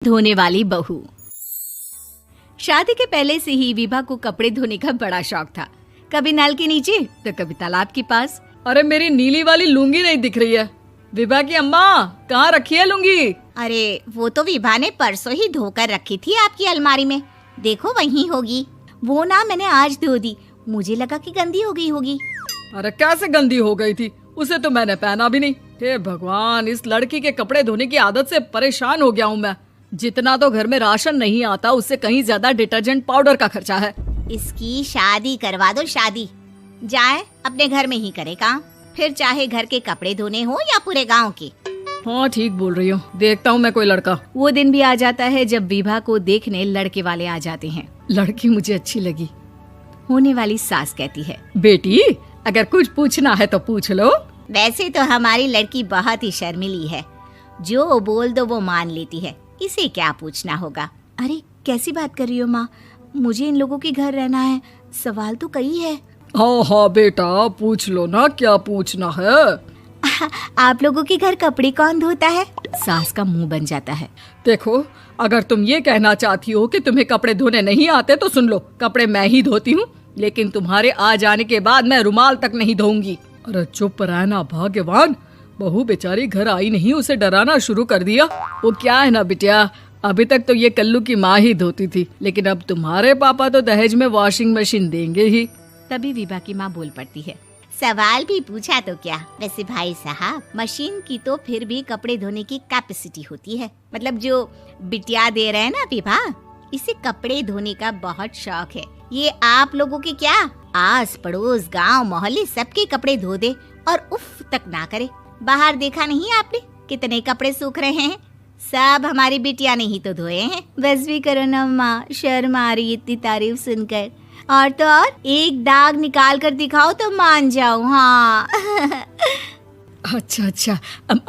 धोने वाली बहू। शादी के पहले से ही विभा को कपड़े धोने का बड़ा शौक था। कभी नल के नीचे तो कभी तालाब के पास। अरे मेरी नीली वाली लुंगी नहीं दिख रही है। विभा की अम्मा, कहाँ रखी है लुंगी? अरे वो तो विभा ने परसों ही धोकर रखी थी आपकी अलमारी में, देखो वहीं होगी। वो ना मैंने आज धो दी, मुझे लगा कि गंदी हो गई होगी। अरे कैसे गंदी हो गई थी? उसे तो मैंने पहना भी नहीं। हे भगवान, इस लड़की के कपड़े धोने की आदत से परेशान हो गया हूँ मैं। जितना तो घर में राशन नहीं आता, उससे कहीं ज्यादा डिटर्जेंट पाउडर का खर्चा है। इसकी शादी करवा दो, शादी। जाए अपने घर में ही करे काम, फिर चाहे घर के कपड़े धोने हो या पूरे गांव के। हाँ ठीक बोल रही हो, देखता हूँ मैं कोई लड़का। वो दिन भी आ जाता है जब विभा को देखने लड़के वाले आ जाते हैं। लड़की मुझे अच्छी लगी। होने वाली सास कहती है, बेटी अगर कुछ पूछना है तो पूछ लो। वैसे तो हमारी लड़की बहुत ही शर्मीली है, जो बोल दो वो मान लेती है, इसे क्या पूछना होगा। अरे कैसी बात कर रही हो माँ, मुझे इन लोगों के घर रहना है, सवाल तो कई है। हाँ हाँ बेटा, पूछ लो ना, क्या पूछना है। आप लोगों के घर कपड़े कौन धोता है? सास का मुंह बन जाता है। देखो, अगर तुम ये कहना चाहती हो कि तुम्हें कपड़े धोने नहीं आते तो सुन लो, कपड़े मैं ही धोती हूँ, लेकिन तुम्हारे आ जाने के बाद मैं रुमाल तक नहीं धोऊंगी। अरे चुप रहना भाग्यवान, बहू बेचारी घर आई नहीं, उसे डराना शुरू कर दिया। वो क्या है ना बिटिया, अभी तक तो ये कल्लू की माँ ही धोती थी, लेकिन अब तुम्हारे पापा तो दहेज में वॉशिंग मशीन देंगे ही। तभी विभा की माँ बोल पड़ती है, सवाल भी पूछा तो क्या। वैसे भाई साहब, मशीन की तो फिर भी कपड़े धोने की कैपेसिटी होती है। मतलब जो बिटिया दे रहे हैं ना विभा, इसे कपड़े धोने का बहुत शौक है। ये आप लोगों के क्या, आस पड़ोस गांव मोहल्ले सबके कपड़े धो दे और उफ तक ना करे। बाहर देखा नहीं आपने कितने कपड़े सूख रहे हैं? सब हमारी बिटिया ने ही तो धोए हैं। बस भी करो ना माँ, शर्म आ रही इतनी तारीफ सुनकर। और तो और एक दाग निकाल कर दिखाओ तो मान जाओ। हाँ अच्छा,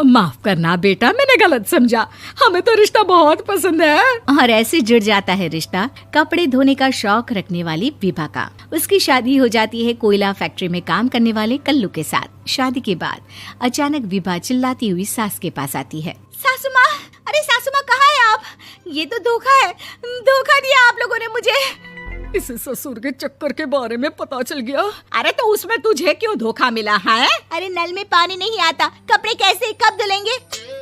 माफ करना बेटा, मैंने गलत समझा। हमें तो रिश्ता बहुत पसंद है। और ऐसे जुड़ जाता है रिश्ता कपड़े धोने का शौक रखने वाली विभा का। उसकी शादी हो जाती है कोयला फैक्ट्री में काम करने वाले कल्लू के साथ। शादी के बाद अचानक विभा चिल्लाती हुई सास के पास आती है। सासू माँ, अरे सासू माँ कहाँ है आप? ये तो धोखा है, धोखा दिया आप लोगों ने मुझे। इसे ससुर के चक्कर के बारे में पता चल गया। अरे तो उसमें तुझे क्यों धोखा मिला है? अरे नल में पानी नहीं आता, कपड़े कैसे कब धुलेंगे?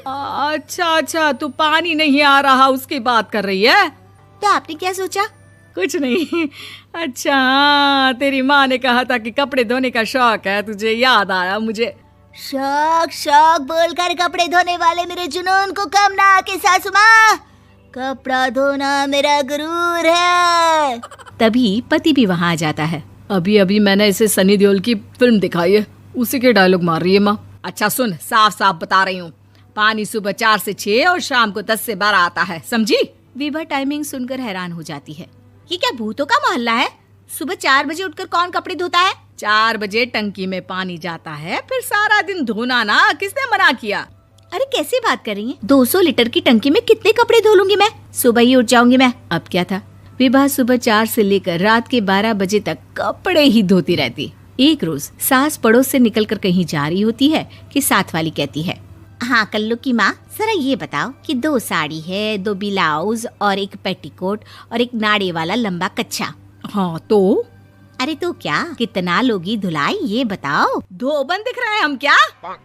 अच्छा, तू पानी नहीं आ रहा उसकी बात कर रही है। तो आपने क्या सोचा? कुछ नहीं। अच्छा, तेरी माँ ने कहा था कि कपड़े धोने का शौक है तुझे, याद आया मुझे। शौक बोलकर कपड़े धोने वाले मेरे जुनून को कम ना आके सासू माँ, कपड़ा धोना मेरा गुरूर है। तभी पति भी वहाँ आ जाता है। अभी मैंने इसे सनी देओल की फिल्म दिखाई है, उसी के डायलॉग मार रही है माँ। अच्छा सुन, साफ साफ बता रही हूँ, पानी सुबह 4 से 6 और शाम को 10 से 12 आता है, समझी? विभा टाइमिंग सुनकर हैरान हो जाती है। ये क्या भूतों का मोहल्ला है? सुबह 4 बजे उठकर कौन कपड़े धोता है? 4 बजे टंकी में पानी जाता है, फिर सारा दिन धोना ना, किसने मना किया? अरे कैसी बात कर रही हैं? 200 लीटर की टंकी में कितने कपड़े धो लूंगी मैं? सुबह ही उठ जाऊंगी मैं। अब क्या था, विभा सुबह 4 से लेकर रात के 12 बजे तक कपड़े ही धोती रहती। एक रोज सास पड़ोस से निकलकर कहीं जा रही होती है कि साथ वाली कहती है, हाँ कल्लू की माँ, जरा ये बताओ कि 2 साड़ी है, 2 ब्लाउज और एक पेटीकोट और एक नाड़े वाला लंबा कच्छा। हाँ तो? अरे तो क्या, कितना लोगी धुलाई ये बताओ। धोबन दिख रहे हैं हम क्या?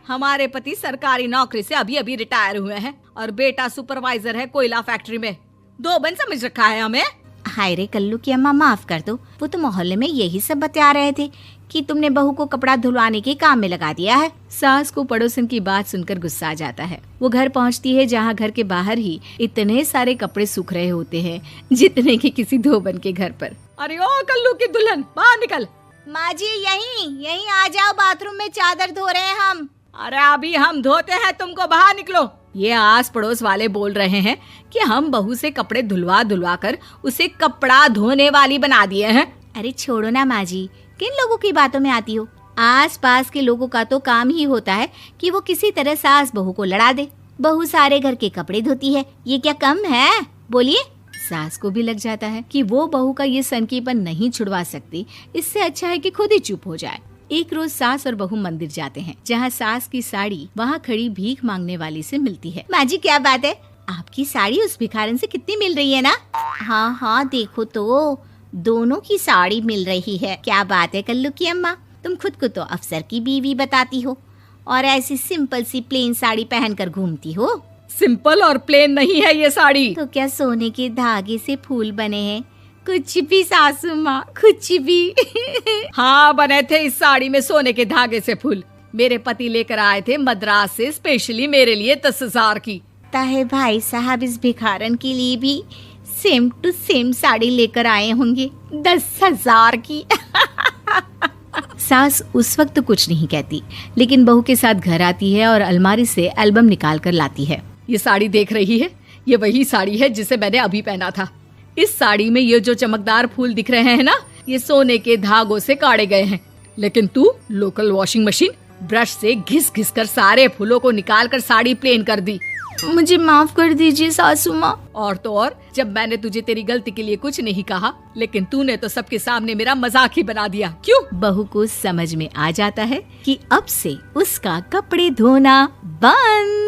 हमारे पति सरकारी नौकरी से अभी रिटायर हुए हैं और बेटा सुपरवाइजर है कोयला फैक्ट्री में। धोबन समझ रखा है हमें? हाय रे कल्लू की अम्मा, माफ कर दो, वो तो मोहल्ले में यही सब बता रहे थे कि तुमने बहू को कपड़ा धुलवाने के काम में लगा दिया है। सास को पड़ोसन की बात सुनकर गुस्सा आ जाता है। वो घर पहुंचती है जहां घर के बाहर ही इतने सारे कपड़े सूख रहे होते हैं जितने कि किसी धोबन के घर पर। अरे ओ कल्लू की दुल्हन, बाहर निकल। माँ जी यहीं आ जाओ, बाथरूम में चादर धो रहे हैं हम। अरे अभी हम धोते हैं, तुमको बाहर निकलो। ये आस पड़ोस वाले बोल रहे हैं कि हम बहू से कपड़े धुलवा कर उसे कपड़ा धोने वाली बना दिए हैं। अरे छोड़ो ना माँ जी, किन लोगों की बातों में आती हो? आस पास के लोगों का तो काम ही होता है कि वो किसी तरह सास बहू को लड़ा दे। बहू सारे घर के कपड़े धोती है, ये क्या कम है? बोलिए। सास को भी लग जाता है कि वो बहू का ये सनकीपन नहीं छुड़वा सकती, इससे अच्छा है कि खुद ही चुप हो जाए। एक रोज सास और बहू मंदिर जाते हैं, जहाँ सास की साड़ी वहाँ खड़ी भीख मांगने वाली से मिलती है। माँ जी क्या बात है, आपकी साड़ी उस भिखारन से कितनी मिल रही है ना? हाँ हाँ देखो तो, दोनों की साड़ी मिल रही है। क्या बात है कल्लू की अम्मा, तुम खुद को तो अफसर की बीवी बताती हो और ऐसी सिंपल सी प्लेन साड़ी पहनकर घूमती हो। सिंपल और प्लेन नहीं है ये साड़ी। तो क्या सोने के धागे से फूल बने हैं? कुछ भी सासू माँ, कुछ भी। हाँ बने थे इस साड़ी में सोने के धागे से फूल। मेरे पति लेकर आए थे मद्रास से स्पेशली मेरे लिए 10,000 की। ताहे भाई साहब इस भिखारन के लिए भी सेम टू सेम साड़ी लेकर आए होंगे 10,000 की। सास उस वक्त तो कुछ नहीं कहती, लेकिन बहू के साथ घर आती है और अलमारी से एल्बम निकाल कर लाती है। ये साड़ी देख रही है, ये वही साड़ी है जिसे मैंने अभी पहना था। इस साड़ी में ये जो चमकदार फूल दिख रहे हैं ना, ये सोने के धागों से काटे गए हैं। लेकिन तू लोकल वॉशिंग मशीन ब्रश से घिस घिस कर सारे फूलों को निकाल कर साड़ी प्लेन कर दी। मुझे माफ कर दीजिए सासू माँ। और तो और, जब मैंने तुझे तेरी गलती के लिए कुछ नहीं कहा, लेकिन तूने तो सबके सामने मेरा मजाक ही बना दिया। क्यों? बहू को समझ में आ जाता है कि अब से उसका कपड़े धोना बंद।